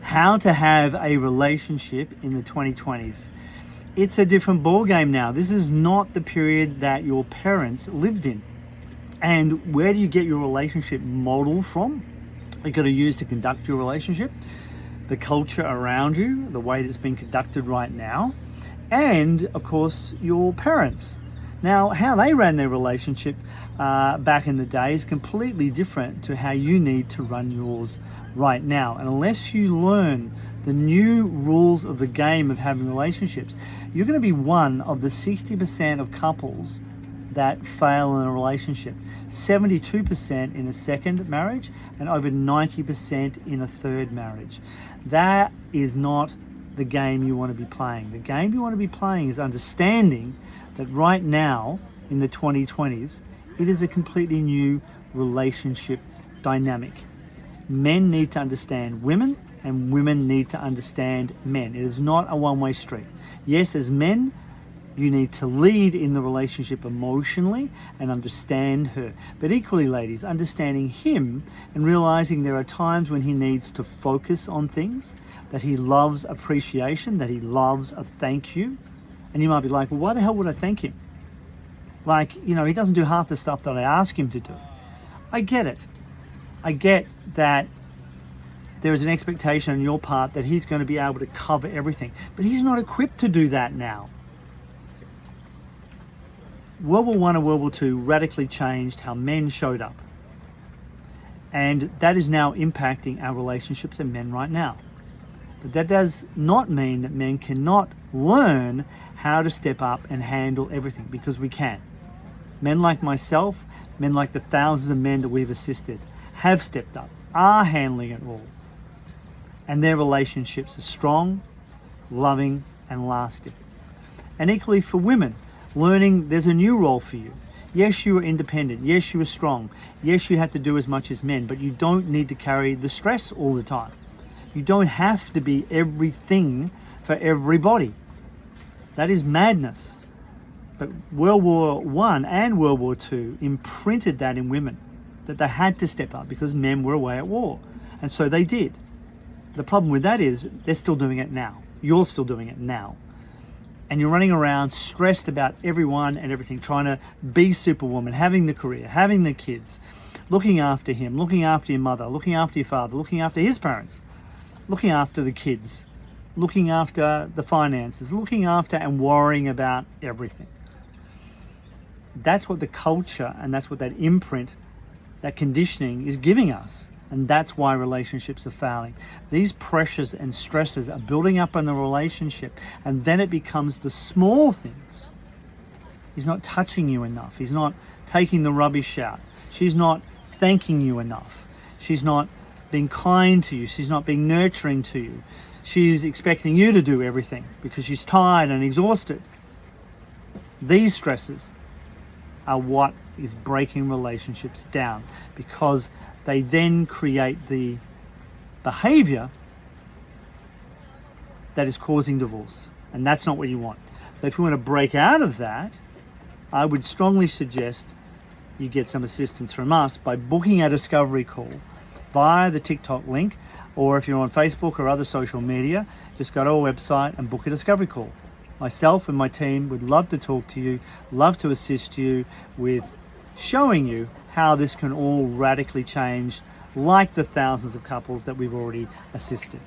how to have a relationship in the 2020s. It's a different ball game now. This is not the period that your parents lived in. And where do you get your relationship model from? You've got to use to conduct your relationship, the culture around you, the way it's been conducted right now, and of course your parents. Now, how they ran their relationship back in the day is completely different to how you need to run yours right now. And unless you learn the new rules of the game of having relationships, you're going to be one of the 60% of couples that fail in a relationship, 72% in a second marriage, and over 90% in a third marriage. That is not the game you want to be playing. The game you want to be playing is understanding that right now, in the 2020s, it is a completely new relationship dynamic. Men need to understand women, and women need to understand men. It is not a one-way street. Yes, as men, you need to lead in the relationship emotionally and understand her. But equally, ladies, understanding him and realizing there are times when he needs to focus on things, that he loves appreciation, that he loves a thank you. And you might be like, well, why the hell would I thank him? Like, he doesn't do half the stuff that I ask him to do. I get it. I get that there is an expectation on your part that he's going to be able to cover everything. But he's not equipped to do that now. World War I and World War II radically changed how men showed up. And that is now impacting our relationships and men right now. But that does not mean that men cannot learn how to step up and handle everything, because we can. Men like myself, men like the thousands of men that we've assisted, have stepped up, are handling it all. And their relationships are strong, loving, and lasting. And equally for women, learning there's a new role for you. Yes, you are independent. Yes, you are strong. Yes, you have to do as much as men, but you don't need to carry the stress all the time. You don't have to be everything for everybody. That is madness. But World War I and World War II imprinted that in women, that they had to step up because men were away at war. And so they did. The problem with that is they're still doing it now. You're still doing it now. And you're running around stressed about everyone and everything, trying to be Superwoman, having the career, having the kids, looking after him, looking after your mother, looking after your father, looking after his parents, looking after the kids, looking after the finances, looking after and worrying about everything. That's what the culture and that's what that imprint, that conditioning is giving us. And that's why relationships are failing. These pressures and stresses are building up in the relationship, and then it becomes the small things. He's not touching you enough. He's not taking the rubbish out. She's not thanking you enough. She's not being kind to you. She's not being nurturing to you. She's expecting you to do everything because she's tired and exhausted. These stresses are what is breaking relationships down, because they then create the behavior that is causing divorce. And that's not what you want. So if you want to break out of that, I would strongly suggest you get some assistance from us by booking a discovery call via the TikTok link, or if you're on Facebook or other social media, just go to our website and book a discovery call. Myself and my team would love to talk to you, love to assist you with showing you how this can all radically change, like the thousands of couples that we've already assisted.